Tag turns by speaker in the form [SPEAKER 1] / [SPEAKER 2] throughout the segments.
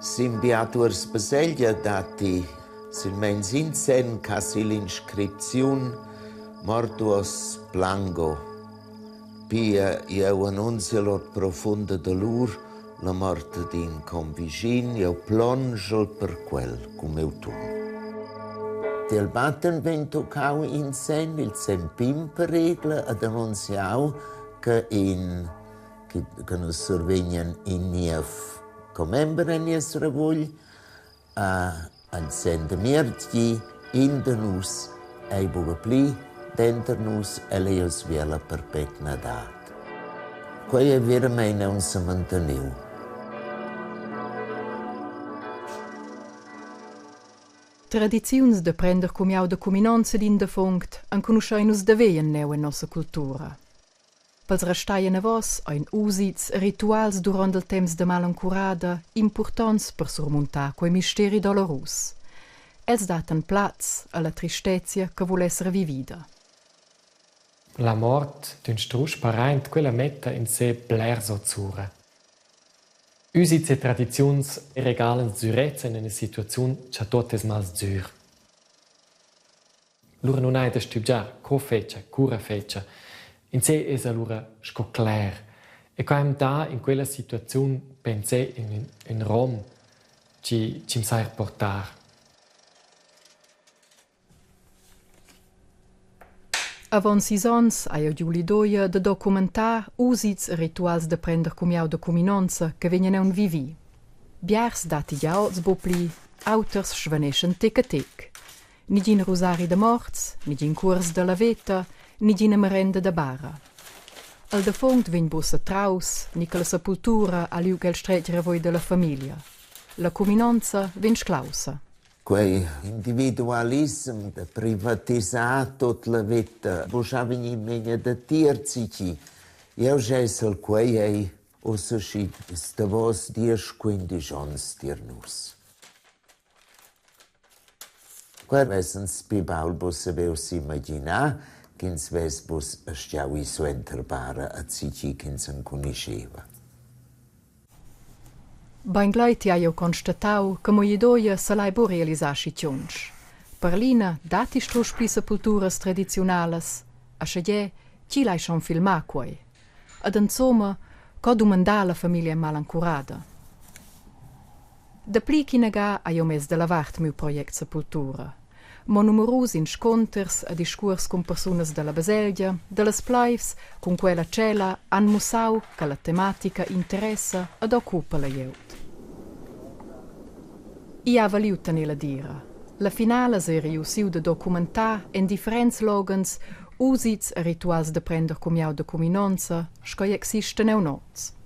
[SPEAKER 1] Simbiaturs Baseglia dati silmens insen casi l'inscripzione mortuos plango. Pia io annunzio l'or profonda dolor la morte din convigin io plongel per quel come autunno. Del batten vento cau in sen il sempim per regla ad annunziau che nos survegnan in nief commembren nies revugl an sen de miertgi in de nus ei bugapli denter nus eleus viela perpetna dat. Quei è veramente un se manteniu.
[SPEAKER 2] Tradiziuns de prender cumiau de cuminonza din defunct an conosceinus de veien neu in nossa cultura. Pels restaien a vos ein usits rituals durant il temps de malancurada importants per surmontar quei misteri dolorus. Els datan plaz alla tristezia che vuol essere vivida.
[SPEAKER 3] La mort d'un strusch parent quella metta in se blers ozura. Usits e tradiziuns regalen zurezza in una situazione che totes mals zur. Lura non hai da studiare co feccia, cura feccia. In se es allura sco clair. E quando da in quella situazione pensé in Rom ci sai portar.
[SPEAKER 2] Avon 6 ans aio giuli doia de documentar usits e rituals de prender cumiau de cuminonza che vegnan un vivi. Biars dati giauts bopli, auters schvaneschen tec. Nigin rosari de morts, nigin curs de la veta, nigina merenda de bara. Al defunct vegn bussa traus, niche la sepultura a liu gel stretgere voi de la famiglia. La cuminonza vegn sclausa.
[SPEAKER 1] Quei individualism de privatisar tot la vita, busca vegni menia de tierzici. Io gesel quei ei osasci sta vos 10-15 ans dirnus. Quei vessens pibaul bus aveus imaginar ch'ins ves bus asciaui su enterbara a zici ch'ins en conisceva.
[SPEAKER 2] Bain gleiti aio constatau che moi doia se lai bo realisar scicionch. Per lina dati struspli sepulturas tradizionales, a scegliè chi lai schon filmar quei. Ad insomma, co dumandar la famiglia malancurada. Da pli chinaga aio mes de lavart miu project sepultura. Mo numerus in sconters a discurs con personas della Baselgia, delles plaivs, con quella cela han mussau che la tematica interessa ed occupa la jeut. I ha valiu tenela dira. La finale se riussiu de documentar en differents logans usits e rituals de prender cumiau de cuminonza sco existen eu nots.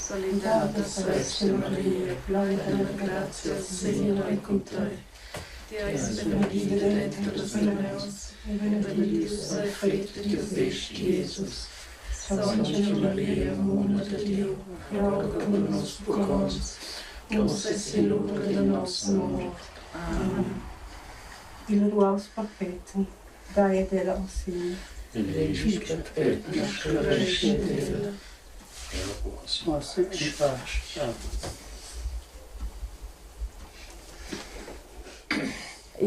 [SPEAKER 4] Salindata sei Maria, piena di grazia, Signore è con te. Ti hai benedicta dentro las mujeres, e benedictus è frutto di vesti, Jesus. Santa Maria, Mona de Dio, roga per nos peccados, nos es in l'ora della nostra morte. Amen. Il ruaus perpetuum, dae della auxilio. Il legis perpetuus, crescere. Nossa, em paz.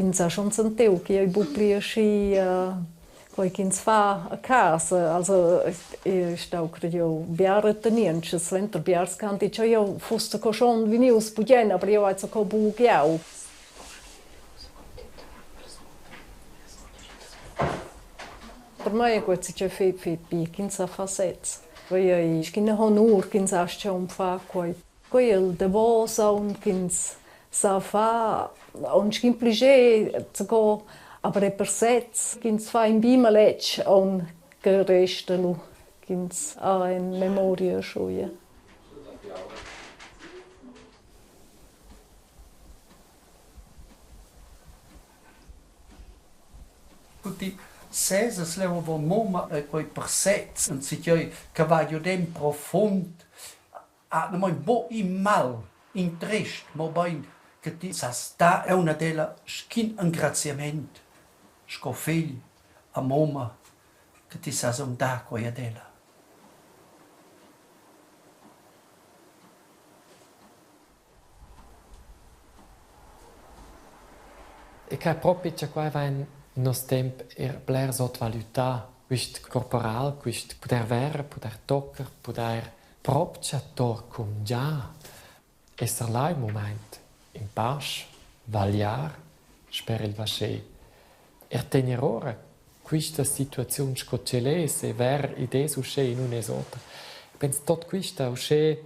[SPEAKER 5] ins ha schon sentiu che io publisci quel che fa a casa, also stau credo biare tenienche, sventer biars canti, cioè io fosse schon venius budien, aber io also co bugiau. Per me è questo che fa picchins a facets. Io skinne honor kins ascia fa quei. Quel de vosa un kins sa fa un skin plige zu go aber per sets kins fa in bimalech un gerestelu kins a in memoria schoie.
[SPEAKER 6] Tutti sesas leva von moma e quei persets und sich oi cavaglio dem profund a mai bo in mal in trist mo bain che ti sa sta è una della skin ingraziament scofegli a moma che ti sa son da quella della
[SPEAKER 3] e che proprio c'è qua va in nos temp bler sotvalutar quist corporal, quist poder ver, poder tocar, poder propcia tor cum già esser là in moment in pace, vagliar, sper il vasce. Tenir ora questa situazione scoccelese e ver idee usce in un'esota. Penso tot questa usce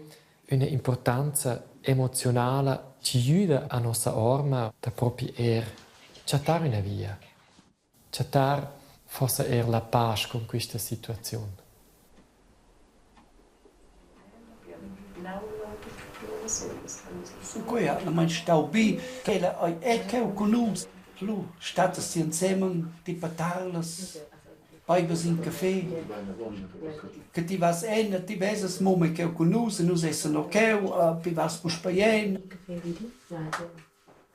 [SPEAKER 3] una importanza emozionale ci aiuta a nostra orma da proprio chattar una via. Chattar forse la pace con questa situazione.
[SPEAKER 6] Qui la man stau bi che la è che conosco lu state si insieme di patarlas beibes in caffè che ti vas ti veses momen che conosco nus essen ok pi vas pus paien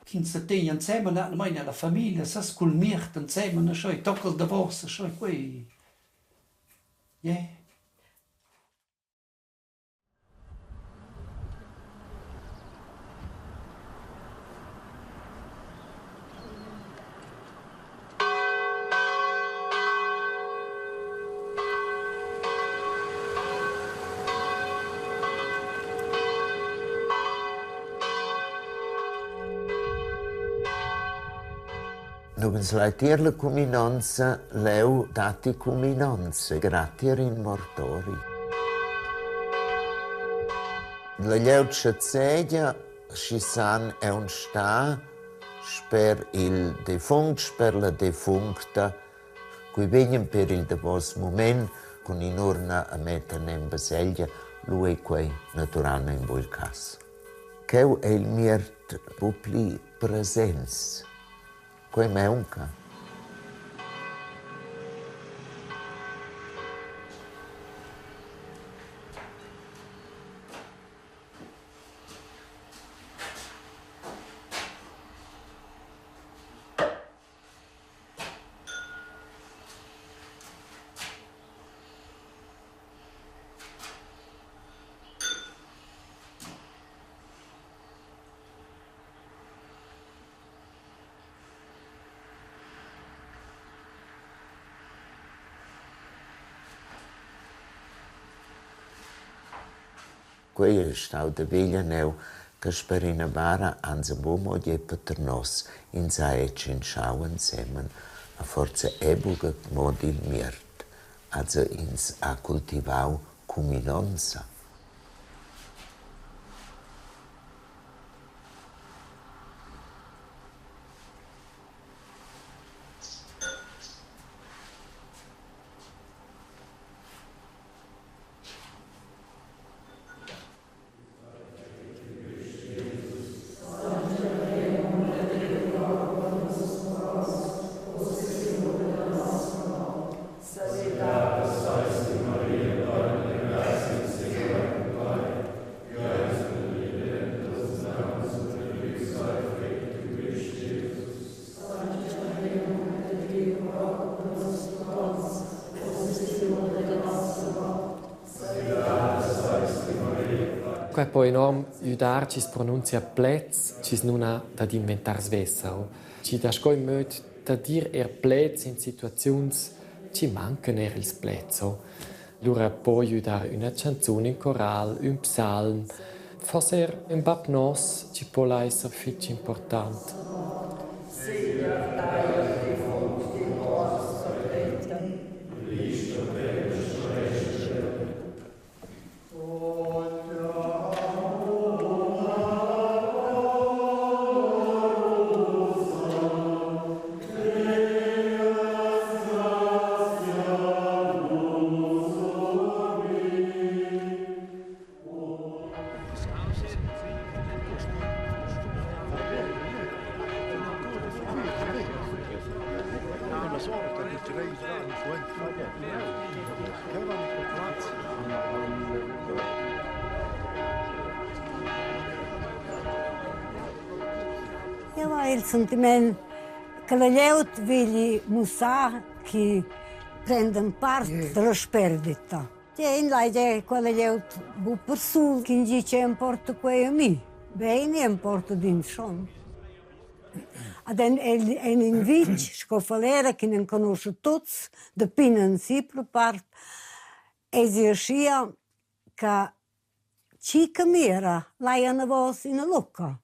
[SPEAKER 6] Kinsa te insieme na mai la famiglia sa sculmiert insieme na schoi tockel da vossa schoi qui yeah.
[SPEAKER 1] Nubens laitier la cuminanza, leu dati cuminanza, gratier in mortori. La leuccia zedia, scisan è un sta, sper il defunct, sper la defuncta, cui venien per il devos moment, con in urna a mettere in baseglia, lui quei naturalmente in quel caso. Cheu è il miert publi presenza. Quei meunca. Quei è stato da veglia neu che sperina bara anza bomo di paternos in saec in schauen semen a forza ebuga modi il miert, also ins a cultivau cuminonza.
[SPEAKER 3] quai può enorm aiutare ci pronuncia plez, ci non ha da inventare svessa. Ci da scoi möt da dir plez in situazioni ci mancano ils plez. Allora può aiutare una canzone in corale, un psalm, forse un bap nos ci può essere fitch importante.
[SPEAKER 7] Io ho il sentimento che la gente vuole mostrare che prendono parte della perdita. In là quella gente bu persona che dice importa qui a me, bene importa di son. Ed è un invito scofalera che non conosce tutti, da pinan si parte, e si sia che ci camera lei una voce in lucca.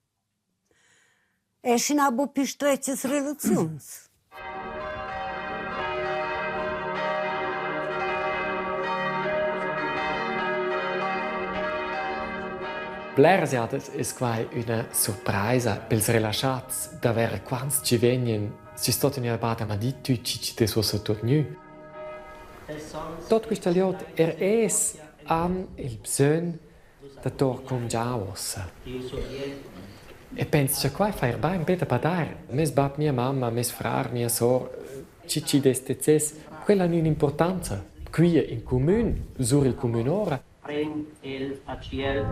[SPEAKER 7] E si non ha più strette relazioni.
[SPEAKER 3] Blersiat è quai una sorpresa pels rilasciats d'avere quants ci venien si sto in abada ma di tu ci te so tot nu. Tot questa liot es an il bsön da tor con jaos. E penso che qua fai ben beta padar. Mes bab mia mamma, mes frar mia sor ci destezes quella non importanza. Qui in comune, sur il comune ora.
[SPEAKER 8] Pren el aciel.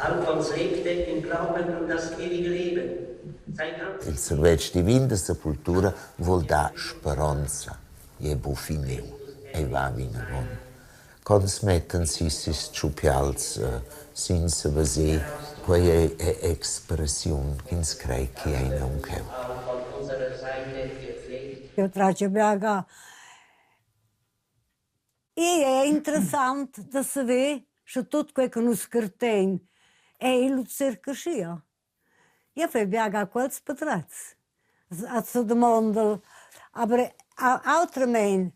[SPEAKER 9] Alfons lebte im Glauben an das ewige Leben.
[SPEAKER 1] Il cerveig divin de sepultura vuol da speranza. E bufineu. E va vinavon. Quando smetten si ciupials senza vasè, quei è espressione che si crei che è non che.
[SPEAKER 7] Io traccio biaga. E è interessante da sapere se tutto quello che non scarten è il cerca sia. Io fai biaga quels patrats. A se domanda, aber autrament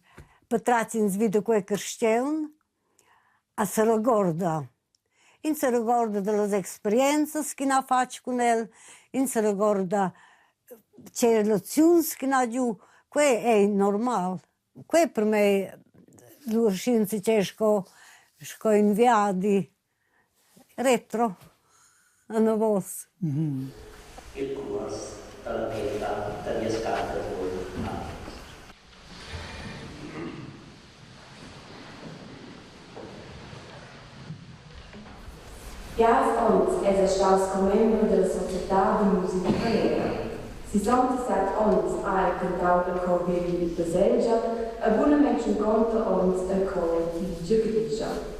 [SPEAKER 7] patrats in vita quel che stiamo a se ricorda. In se ricorda delle esperienze che ha fatto con lui, in se ricorda le relazioni che ha giù. Questo è normale. Questo per me, le scienze che sono inviate retro a una voce.
[SPEAKER 9] Il corso della pietà, degli scattatori.
[SPEAKER 10] Piaz Ons è stato come membro della Società di Musica Calera. 67 Ons ha cantato il coro di Baselgia e buonamente in conto Ons il coro di Giudicia.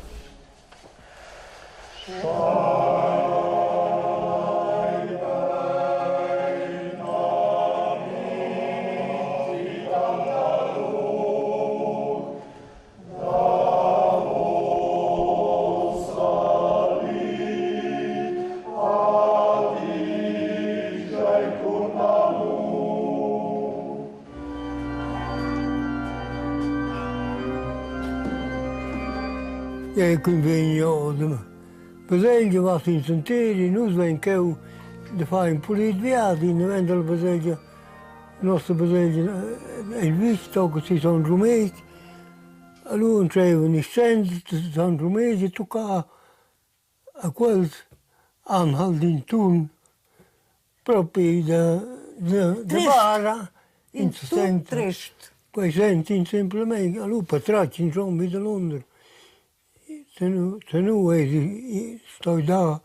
[SPEAKER 11] E convegno da Baselgia va in sentieri, noi vengono da fare un pulito viati, ne vengono la Baselgia, la nostra Baselgia è il visto che si sono rumeti, allora entravano in scena, si sono rumeti e toccava a quel anhalt in turno, proprio da bara, in senso, poi senti semplicemente, allora patracci insomma da Londra. Se noi sto da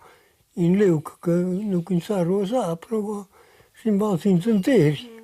[SPEAKER 11] in Leuc che non pensavo a sapere, si va in sentieri.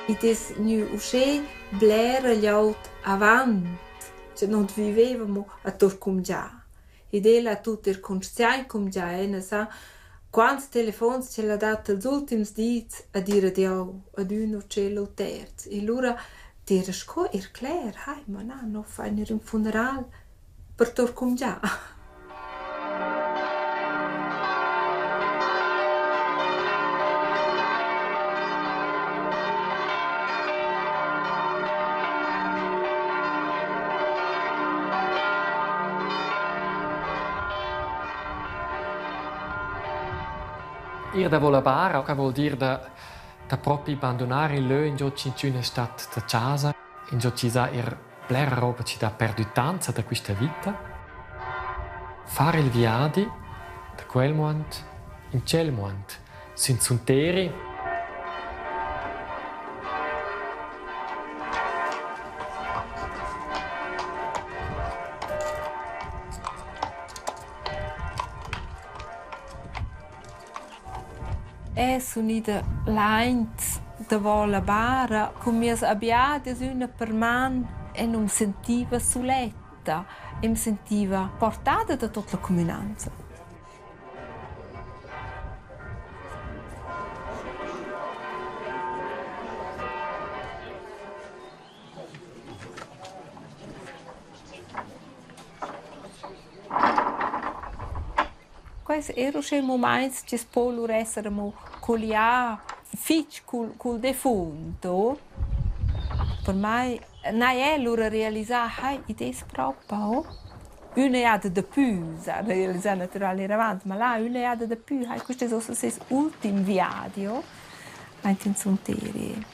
[SPEAKER 12] It is nu usce blera gliaut avant, cioè non vivevamo a Torcumgia. Ed ella tut er consciai cum già ne sa quants telefons ce l'ha dat els ultims dits a dire adiau ad uno cello terz. E l'ura dire sco clar, hai ma no fai un funeral per Torcumgia.
[SPEAKER 3] Ir da volabara, che vuol dire da proprio abbandonare il in una stadt da casa, in giochisa plera roba ci dà perdutanza da questa vita. Fare il viadi da quel momento in quel momento, senza un teri.
[SPEAKER 12] Unida laint da la bara, con mie abbiate una per man e non sentiva soletta, e mi sentiva portata da tutta la comunanza. quais ero che moments che spolo essere colia fitch col defunto. Per me non è l'ora realizzare hai idee proprio. Una è da più, a realizzare naturalmente avanti, ma là una è da più. Questo è l'ultimo viaggio in Sonteri.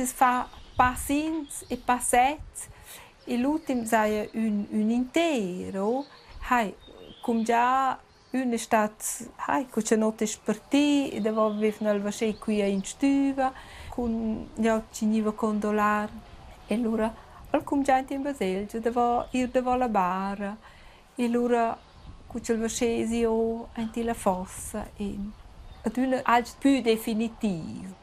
[SPEAKER 12] Es fa passins e passets e l'ultim sei un intero. Hai, come già una stat, hai, che notte spartì e devo vivere nel vasce qui in stuva con gli occhi niva condolar e allora al come già in Baselgia devo ir devo la bara e allora con il vasce zio in la fossa e ad una alt più definitiva.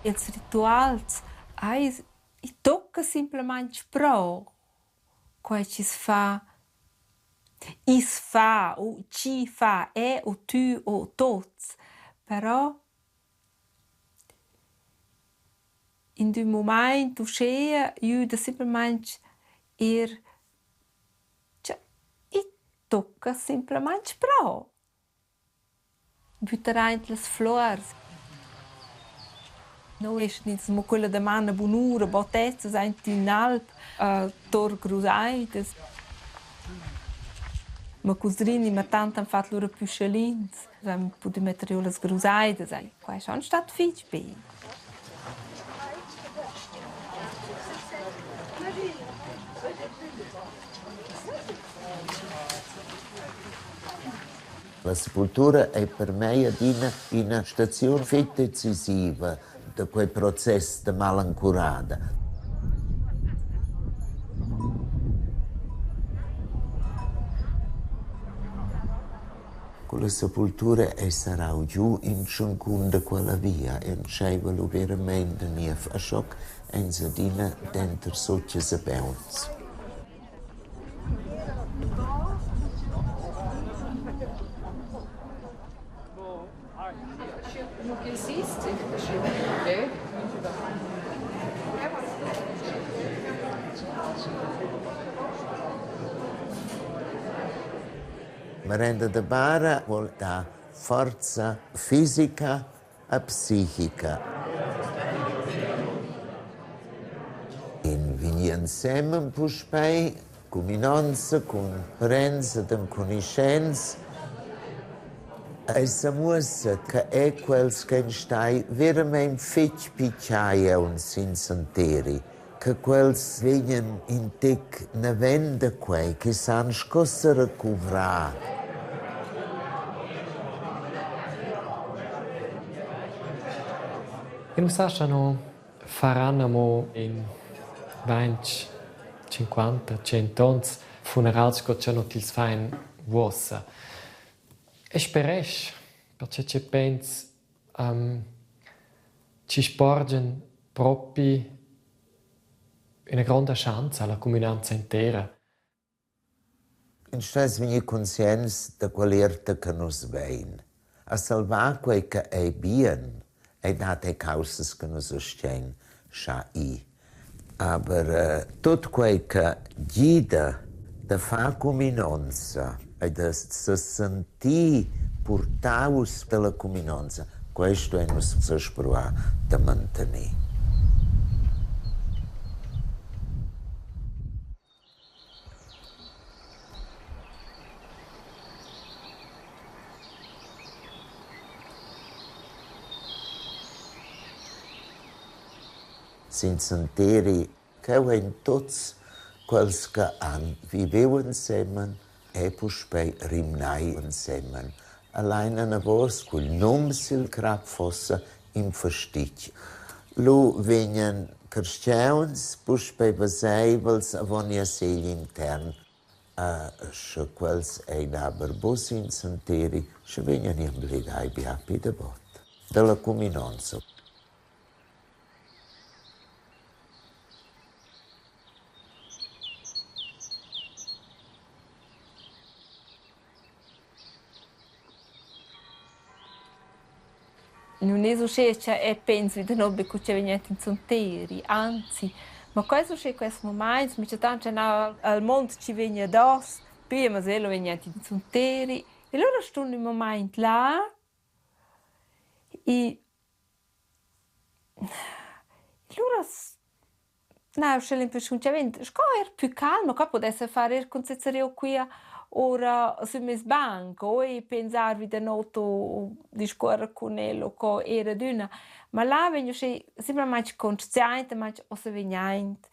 [SPEAKER 12] Els rituals tocca semplicemente pro quai ci fa is fa o ci fa è o tu o tots però in un momento uscea aiuta semplicemente tocca semplicemente pro butterai le flores. Noi siamo quella da manna bunura, bottezza, senti in alp, tor grusaides. Ma cosrini, ma tanto hanno fatto loro più scalins. Abbiamo potuto mettere le grusaides, qua è stato fitch bene.
[SPEAKER 1] La sepoltura è per me una stazione decisiva di quel processo di malancurada. Con la sepoltura sarà giù in seconda quella via e c'è veramente niente a ciò che è dentro sotto i bounds. Merenda da bara vuol dare forza fisica e psichica. Venire insieme un po' con minonza, con prensa, con conoscenza. E samussa che è quel che stai veramente fitch picciaia un sinceri. Che quels vengono in tic na venda quei che sanno scossa recuperare.
[SPEAKER 3] E non sanno faranno in 20, 50, 100 anni funerali che ci hanno fatto in vossa. E spero, perché ci penso, ci sporgen proprio una grande chance alla comunità intera.
[SPEAKER 1] In stas venir conscienza da quell'erte che nos vein. A salvar quei che è bien, e date cause che nos sostiene, scia i. Aber tot quei che guida da fa comunanza e da se sentì portaus della comunanza, questo è nos sospruà da mantenere. Sinceri che in tots quels che viveu insieme e poi rimnai insieme. Allein una voce col nome sil crap fosse in fastic. Lo vengono cristians, poi vasevels avonia segli intern. Se quels aber bus sinceri, se vengono in bledai biapi de bot. della comunanza.
[SPEAKER 13] Non è successo che penso di non che c'è venuto in Sonteri, anzi, ma questo è questo momento, mi c'è tanto al mondo ci viene addosso, prima se lo venuto in Sonteri, e loro stanno in un momento là, e loro no, c'è l'impressione che è più calmo, che potesse fare il concettario qui ora sul mio banco e pensare di noto di scuola con lui che era d'una, ma là vengo sempre mai consciente, ma o se vegnente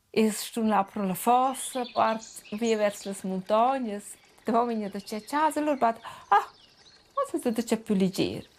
[SPEAKER 13] e sto là per la fossa, parte via verso le montagne, dove vengo da casa, allora vado, ma se c'è più leggero.